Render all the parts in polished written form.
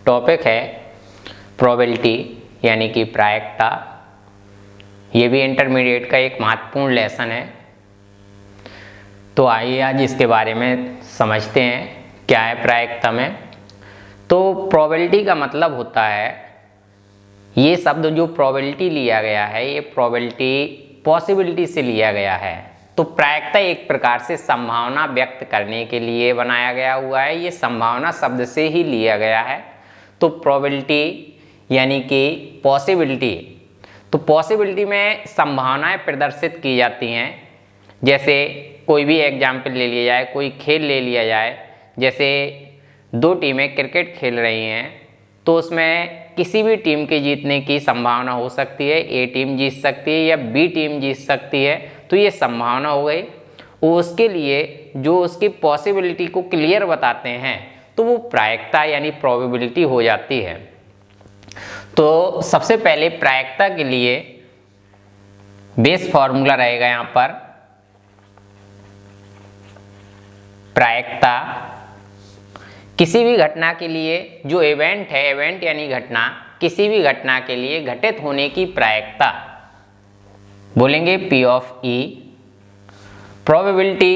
Topic है probability यानी कि प्रायिकता। ये भी इंटरमीडिएट का एक महत्वपूर्ण लेसन है। तो आइए आज इसके बारे में समझते हैं क्या है प्रायिकता में। तो प्रोबेबिलिटी का मतलब होता है, ये शब्द जो प्रोबेबिलिटी लिया गया है ये प्रोबेबिलिटी पॉसिबिलिटी से लिया गया है। तो प्रायिकता एक प्रकार से संभावना व्यक्त करने के लिए बनाया गया हुआ है, ये संभावना शब्द से ही लिया गया है। तो प्रोबेबिलिटी यानी कि पॉसिबिलिटी, तो पॉसिबिलिटी में संभावनाएं प्रदर्शित की जाती हैं। जैसे कोई भी एग्जाम्पल ले लिया जाए, कोई खेल ले लिया जाए, जैसे दो टीमें क्रिकेट खेल रही हैं तो उसमें किसी भी टीम के जीतने की संभावना हो सकती है। ए टीम जीत सकती है या बी टीम जीत सकती है, तो ये संभावना हो गई। उसके लिए जो उसकी पॉसिबिलिटी को क्लियर बताते हैं तो वो प्रायिकता यानी प्रोबेबिलिटी हो जाती है। तो सबसे पहले प्रायिकता के लिए बेस फॉर्मूला रहेगा यहाँ पर। प्रायिकता किसी भी घटना के लिए जो इवेंट है, इवेंट यानी घटना, किसी भी घटना के लिए घटित होने की प्रायिकता बोलेंगे P ऑफ E। प्रोबेबिलिटी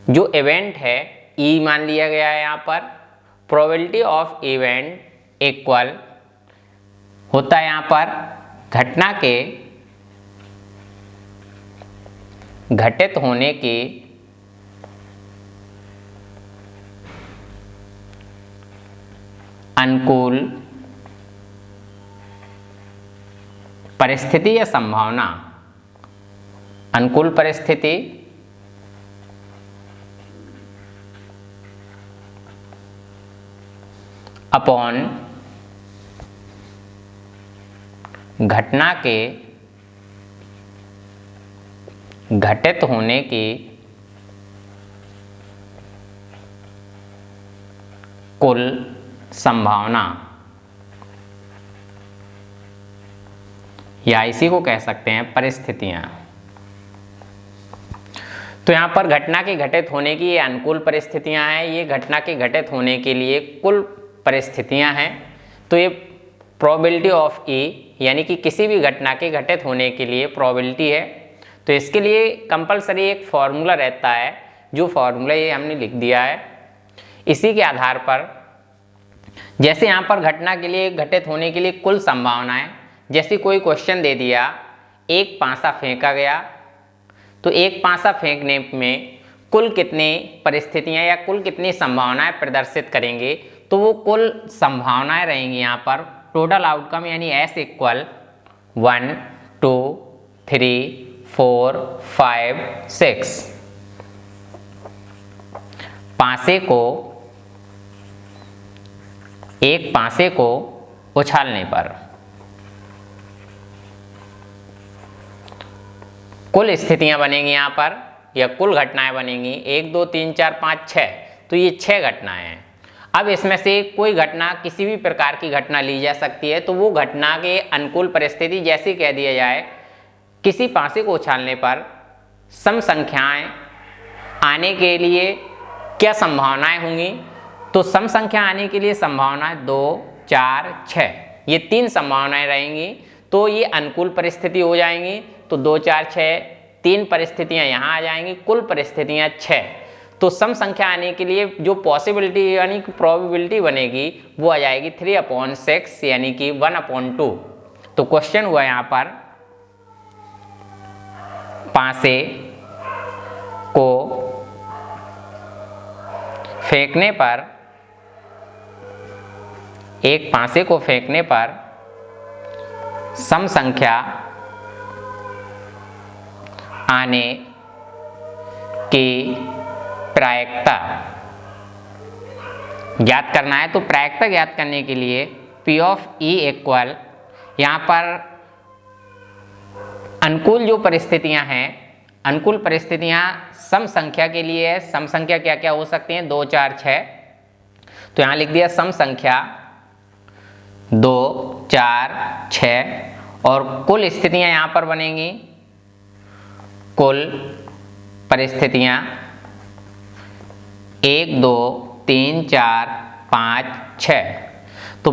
जो इवेंट है E मान लिया गया है यहाँ पर। प्रोबेबिलिटी ऑफ इवेंट इक्वल होता है यहाँ पर घटना के घटित होने की अनुकूल परिस्थिति या संभावना, अनुकूल परिस्थिति अपॉन घटना के घटित होने की कुल संभावना, या इसी को कह सकते हैं परिस्थितियां। तो यहाँ पर घटना के घटित होने की ये अनुकूल परिस्थितियां हैं, ये घटना के घटित होने के लिए कुल परिस्थितियां हैं। तो ये प्रोबेबिलिटी ऑफ E यानी कि किसी भी घटना के घटित होने के लिए प्रोबेबिलिटी है। तो इसके लिए कंपलसरी एक फॉर्मूला रहता है, जो फॉर्मूला ये हमने लिख दिया है। इसी के आधार पर जैसे यहाँ पर घटना के लिए घटित होने के लिए कुल संभावनाएं, जैसे कोई क्वेश्चन दे दिया, एक पासा फेंका गया, तो एक पासा फेंकने में कुल कितनी परिस्थितियां या कुल कितनी संभावनाएं प्रदर्शित करेंगे, तो वो कुल संभावनाएं रहेंगी यहाँ पर। टोटल आउटकम यानी S इक्वल 1 2 3 4 5 6। पासे को, एक पासे को उछालने पर कुल स्थितियां बनेंगी यहाँ पर, या कुल घटनाएं बनेंगी 1 2 3 4 5 6। तो ये 6 घटनाएं हैं। अब इसमें से कोई घटना, किसी भी प्रकार की घटना ली जा सकती है। तो वो घटना के अनुकूल परिस्थिति जैसे कह दिया जाए, किसी पासे को उछालने पर सम संख्याएं आने के लिए क्या संभावनाएं होंगी, तो सम संख्या आने के लिए संभावनाएं 2 4 6, ये 3 संभावनाएं रहेंगी। तो ये अनुकूल परिस्थिति हो जाएंगी। तो 2 4 6 3 परिस्थितियां यहाँ आ जाएंगी, कुल परिस्थितियां 6। तो सम संख्या आने के लिए जो पॉसिबिलिटी यानी कि प्रोबेबिलिटी बनेगी वो आ जाएगी 3/6 यानी कि 1/2। तो क्वेश्चन हुआ यहाँ पर, पासे को फेंकने पर, एक पासे को फेंकने पर सम संख्या आने की प्रायिकता ज्ञात करना है। तो प्रायिकता ज्ञात करने के लिए P ऑफ E इक्वल, यहाँ पर अनुकूल जो परिस्थितियां हैं, अनुकूल परिस्थितियां सम संख्या के लिए है। सम संख्या क्या क्या हो सकती हैं, 2 4 6। तो यहाँ लिख दिया सम संख्या 2 4 6, और कुल स्थितियां यहाँ पर बनेंगी, कुल परिस्थितियां 1 2 3 4 5, 6। तो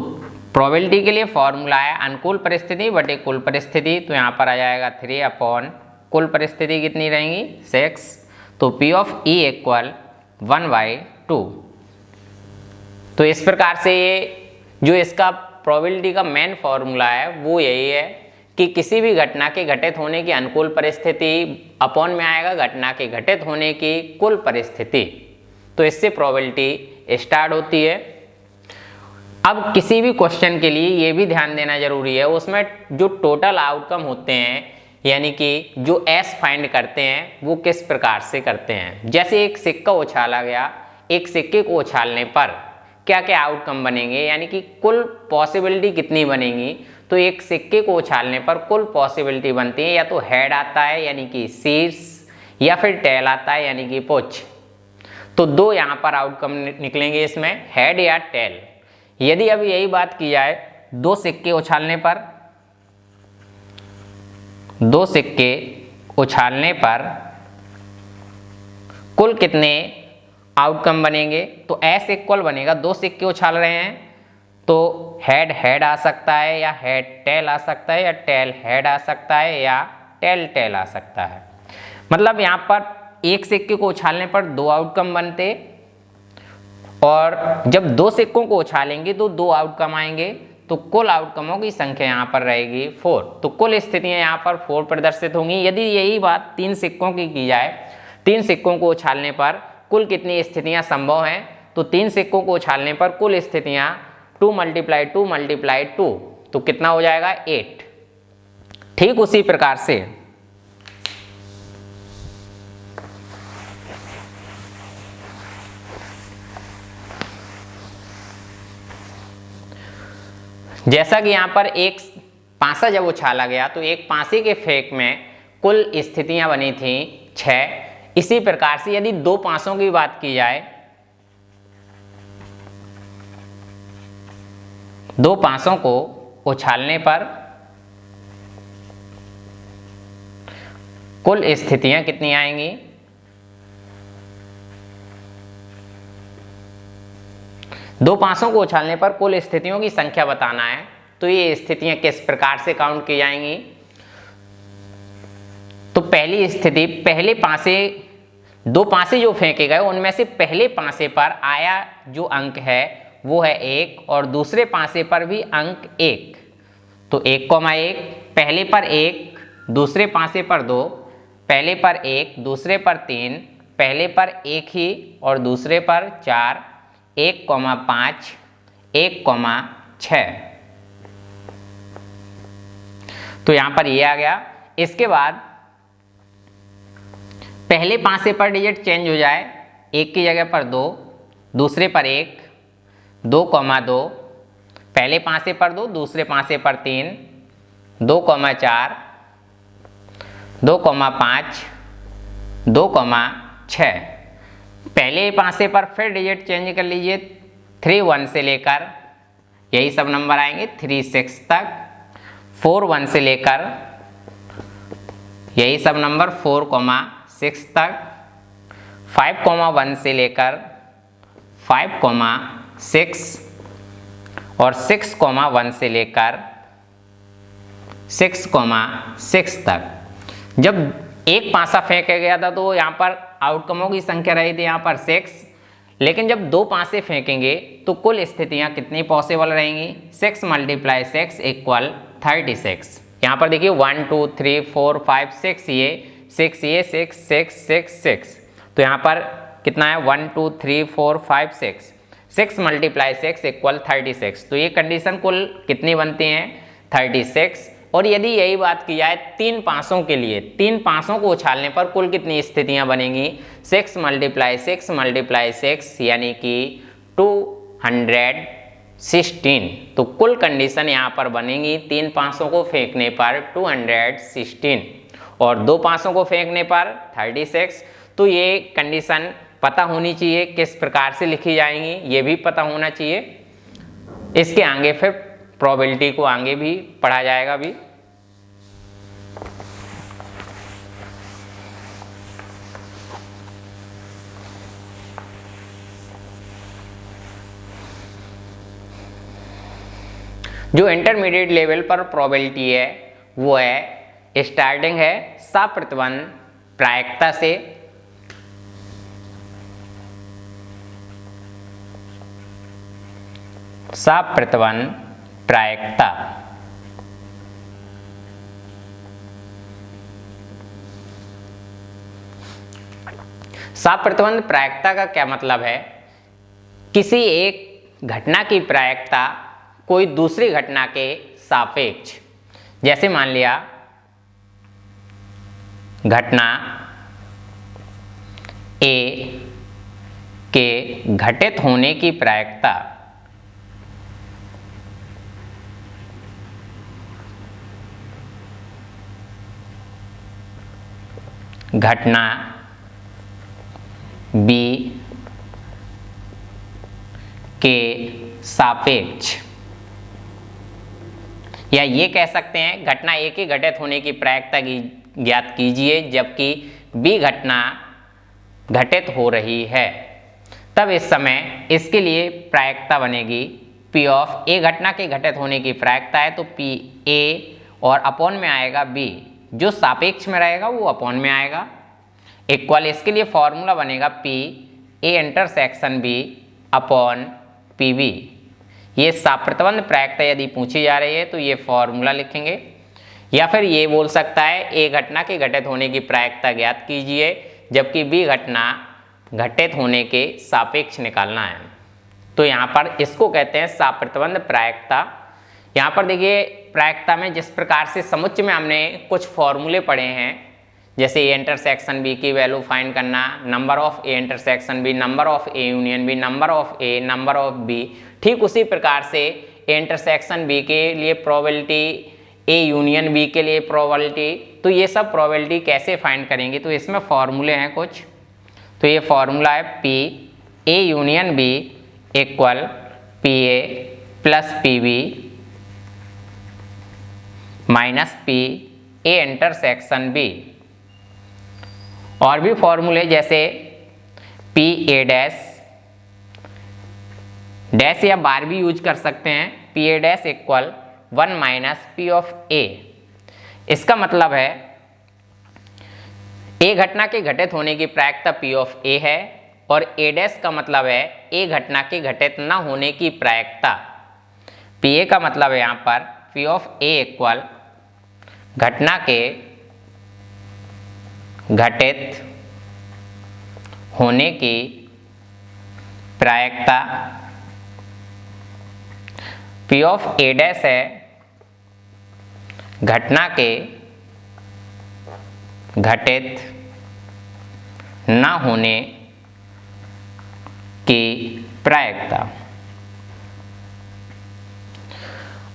प्रोबेबिलिटी के लिए फॉर्मूला है अनुकूल परिस्थिति बटे कुल परिस्थिति, तो यहाँ पर आ जाएगा 3 अपॉन कुल परिस्थिति कितनी रहेंगी 6, तो P ऑफ E इक्वल 1/2। तो इस प्रकार से ये जो इसका प्रोबेबिलिटी का मेन फॉर्मूला है वो यही है कि किसी भी घटना के घटित होने की अनुकूल परिस्थिति अपॉन में आएगा घटना के घटित होने की कुल परिस्थिति, तो इससे प्रोबेबिलिटी स्टार्ट होती है। अब किसी भी क्वेश्चन के लिए ये भी ध्यान देना जरूरी है, उसमें जो टोटल आउटकम होते हैं यानी कि जो एस फाइंड करते हैं वो किस प्रकार से करते हैं। जैसे एक सिक्का उछाला गया, एक सिक्के को उछालने पर क्या क्या आउटकम बनेंगे यानी कि कुल पॉसिबिलिटी कितनी बनेंगी। तो एक सिक्के को उछालने पर कुल पॉसिबिलिटी बनती है या तो हेड आता है यानी कि शीर्ष, या फिर टेल आता है यानी कि पुच्छ। तो दो यहाँ पर आउटकम निकलेंगे इसमें, हेड या टेल। यदि अब यही बात की जाए दो सिक्के उछालने पर कुल कितने आउटकम बनेंगे, तो एस इक्वल बनेगा, दो सिक्के उछाल रहे हैं तो हेड आ सकता है या हेड टेल आ सकता है या टेल हेड आ सकता है या टेल आ सकता है। मतलब यहाँ पर एक सिक्के को उछालने पर दो आउटकम बनते, और जब दो सिक्कों को उछालेंगे तो दो आउटकम आएंगे, तो कुल आउटकमों की संख्या यहाँ पर रहेगी 4। तो कुल स्थितियाँ यहाँ पर 4 प्रदर्शित होंगी। यदि यही बात तीन सिक्कों की जाए, तीन सिक्कों को उछालने पर कुल कितनी स्थितियाँ संभव हैं, तो तीन सिक्कों को उछालने पर कुल स्थितियाँ 2 × 2 × 2, तो कितना हो जाएगा 8। ठीक उसी प्रकार से जैसा कि यहाँ पर एक पासा जब उछाला गया तो एक पासे के फेंक में कुल स्थितियां बनी थी 6। इसी प्रकार से यदि दो पासों की बात की जाए, दो पासों को उछालने पर कुल स्थितियां कितनी आएंगी, दो पासों को उछालने पर कुल स्थितियों की संख्या बताना है। तो ये स्थितियां किस प्रकार से काउंट की जाएंगी, तो पहली स्थिति, पहले पासे, दो पासे जो फेंके गए उनमें से पहले पासे पर आया जो अंक है वो है 1 और दूसरे पासे पर भी अंक 1, तो 1,1, पहले पर 1, दूसरे पासे पर 2, पहले पर 1, दूसरे पर 3, पहले पर 1 ही और दूसरे पर 4, 1,5, 1,6। तो यहां पर ये आ गया। इसके बाद पहले पासे पर डिजिट चेंज हो जाए, 1 की जगह पर 2, दूसरे पर 1, 2,2, पहले पासे पर 2, दूसरे पासे पर 3, 2,4, 2,5, 2,6। पहले पासे पर फिर डिजिट चेंज कर लीजिए, 3 1 से लेकर यही सब नंबर आएंगे 3 6 तक, 4 1 से लेकर यही सब नंबर 4,6 तक, 5,1 से लेकर 5,6 और 6,1 से लेकर 6,6 तक। जब एक पासा फेंका गया था तो यहाँ पर आउटकमों की संख्या रही थी यहाँ पर 6, लेकिन जब दो पासे फेंकेंगे तो कुल स्थितियाँ कितनी पॉसिबल रहेंगी, 6 × 6 = 36। यहाँ पर देखिए 1 2 3 4 5 6, ये 6 ये 6 6 6 6, तो यहाँ पर कितना है 1 2 3 4 5 6, 6 × 6 = 36। तो ये कंडीशन कुल कितनी बनती हैं 36। और यदि यही बात की जाए तीन पासों के लिए, तीन पासों को उछालने पर कुल कितनी स्थितियां बनेंगी, 6 × 6 × 6 यानी कि 216। तो कुल कंडीशन यहाँ पर बनेगी तीन पासों को फेंकने पर 216 और दो पासों को फेंकने पर 36। तो ये कंडीशन पता होनी चाहिए किस प्रकार से लिखी जाएंगी, ये भी पता होना चाहिए। इसके आगे फिर प्रोबेबिलिटी को आगे भी पढ़ा जाएगा भी। जो इंटरमीडिएट लेवल पर प्रोबेबिलिटी है वो है, स्टार्टिंग है साप्रतिबंध प्रायिकता से, साप्रतिबंध प्रायिकता। साप्रतिबंध प्रायिकता का क्या मतलब है? किसी एक घटना की प्रायिकता कोई दूसरी घटना के सापेक्ष, जैसे मान लिया घटना ए के घटित होने की प्रायिकता घटना बी के सापेक्ष, या ये कह सकते हैं घटना ए के घटित होने की प्रायिकता ज्ञात कीजिए जबकि बी घटना घटित हो रही है। तब इस समय इसके लिए प्रायिकता बनेगी पी ऑफ ए, घटना के घटित होने की प्रायिकता है तो पी ए और अपॉन में आएगा बी, जो सापेक्ष में रहेगा वो अपॉन में आएगा, इक्वल इसके लिए फॉर्मूला बनेगा P A intersection B upon P B. ये साप्रतिबंध प्रायिकता यदि पूछी जा रही है तो ये फॉर्मूला लिखेंगे, या फिर ये बोल सकता है ए घटना के घटित होने की प्रायिकता ज्ञात कीजिए जबकि बी घटना घटित होने के सापेक्ष निकालना है। तो यहाँ पर इसको कहते हैं साप्रतिबंध प्रायिकता। यहाँ पर देखिए प्रायिकता में जिस प्रकार से समुच्चय में हमने कुछ फॉर्मूले पढ़े हैं, जैसे ए इंटरसेक्शन बी की वैल्यू फाइंड करना, number of A intersection B, number of A union B, number of A, number of B, ठीक उसी प्रकार से ए इंटरसेक्शन बी के लिए प्रोबेबिलिटी, ए यूनियन बी के लिए प्रोबेबिलिटी। तो ये सब प्रोबेबिलिटी कैसे फाइंड करेंगे? तो इसमें फॉर्मूले हैं कुछ। तो ये फॉर्मूला है P A union B equal P A plus P B minus P A intersection B. और भी फॉर्मूले जैसे पी ए डैश डैश या बार भी यूज कर सकते हैं, P A dash equal 1 minus P of A. इसका मतलब है ए घटना के घटित होने की प्रायिकता पी ऑफ ए है और ए डैश का मतलब है ए घटना के घटित न होने की प्रायिकता। पी ए का मतलब है यहाँ पर पी ऑफ ए इक्वल घटना के घटित होने की प्रायिकता, पी ऑफ ए डैश है घटना के घटित न होने की प्रायिकता।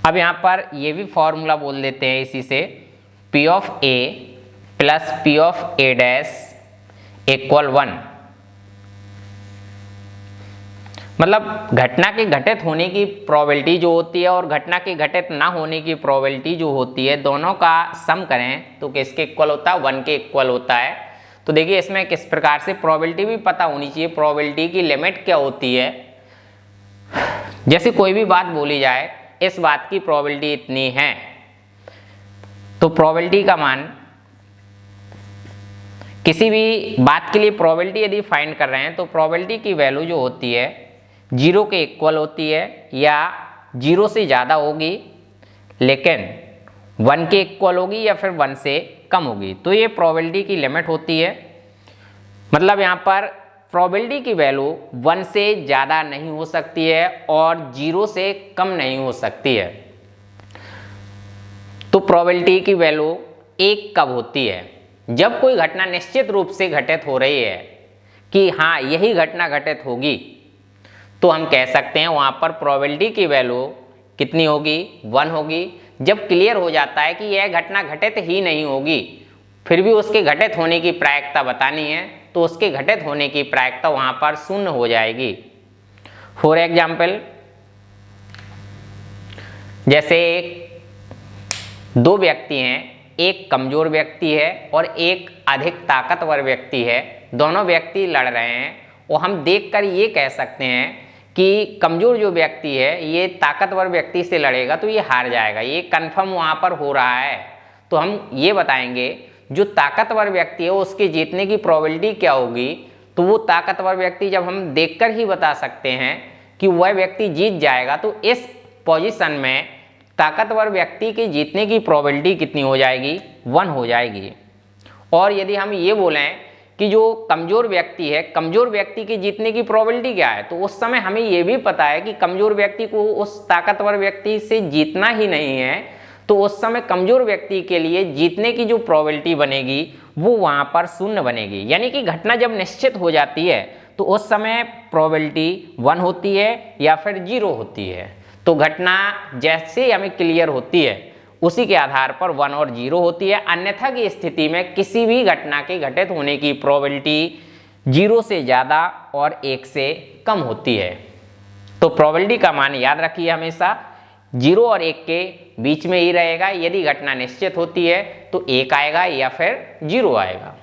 अब यहां पर ये भी फॉर्मूला बोल देते हैं इसी से, P of A plus P of A dash equal 1। मतलब घटना के घटित होने की प्रोबेबिलिटी जो होती है और घटना के घटित ना होने की प्रोबेबिलिटी जो होती है, दोनों का सम करें तो किसके इक्वल होता है? 1 के इक्वल होता है। तो देखिए इसमें किस प्रकार से प्रोबेबिलिटी भी पता होनी चाहिए, प्रोबेबिलिटी की लिमिट क्या होती है। जैसे कोई भी बात बोली जाए, इस बात की प्रोबेबिलिटी इतनी है, तो प्रोबेबिलिटी का मान, किसी भी बात के लिए प्रोबेबिलिटी यदि फाइंड कर रहे हैं तो प्रोबेबिलिटी की वैल्यू जो होती है 0 के इक्वल होती है या 0 से ज़्यादा होगी, लेकिन 1 के इक्वल होगी या फिर 1 से कम होगी। तो ये प्रोबेबिलिटी की लिमिट होती है। मतलब यहाँ पर प्रोबेबिलिटी की वैल्यू 1 से ज़्यादा नहीं हो सकती है और 0 से कम नहीं हो सकती है। तो प्रोबेबिलिटी की वैल्यू 1 कब होती है? जब कोई घटना निश्चित रूप से घटित हो रही है कि हाँ यही घटना घटित होगी, तो हम कह सकते हैं वहाँ पर प्रोबेबिलिटी की वैल्यू कितनी होगी? 1 होगी। जब क्लियर हो जाता है कि यह घटना घटित ही नहीं होगी, फिर भी उसके घटित होने की प्रायिकता बतानी है, तो उसके घटित होने की प्रायिकता वहाँ पर 0 हो जाएगी। फॉर एग्जाम्पल, जैसे दो व्यक्ति हैं, एक कमजोर व्यक्ति है और एक अधिक ताकतवर व्यक्ति है, दोनों व्यक्ति लड़ रहे हैं और हम देखकर ये कह सकते हैं कि कमज़ोर जो व्यक्ति है ये ताकतवर व्यक्ति से लड़ेगा तो ये हार जाएगा, ये कन्फर्म वहाँ पर हो रहा है। तो हम ये बताएंगे जो ताकतवर व्यक्ति है उसके जीतने की प्रोबेबिलिटी क्या होगी। तो वो ताकतवर व्यक्ति जब हम देखकर ही बता सकते हैं कि वह व्यक्ति जीत जाएगा, तो इस पोजीशन में ताकतवर व्यक्ति के जीतने की प्रोबेबिलिटी कितनी हो जाएगी, 1 हो जाएगी। और यदि हम ये बोलें कि जो कमज़ोर व्यक्ति है, कमज़ोर व्यक्ति के जीतने की प्रोबेबिलिटी क्या है, तो उस समय हमें ये भी पता है कि कमज़ोर व्यक्ति को उस ताकतवर व्यक्ति से जीतना ही नहीं है, तो उस समय कमज़ोर व्यक्ति के लिए जीतने की जो प्रोबेबिलिटी बनेगी वो वहाँ पर 0 बनेगी। यानी कि घटना जब निश्चित हो जाती है तो उस समय प्रोबेबिलिटी 1 होती है या फिर 0 होती है। तो घटना जैसे हमें क्लियर होती है उसी के आधार पर 1 और 0 होती है, अन्यथा की स्थिति में किसी भी घटना के घटित होने की प्रोबेबिलिटी 0 से ज़्यादा और 1 से कम होती है। तो प्रोबेबिलिटी का मान याद रखिए हमेशा 0 और 1 के बीच में ही रहेगा। यदि घटना निश्चित होती है तो 1 आएगा या फिर 0 आएगा।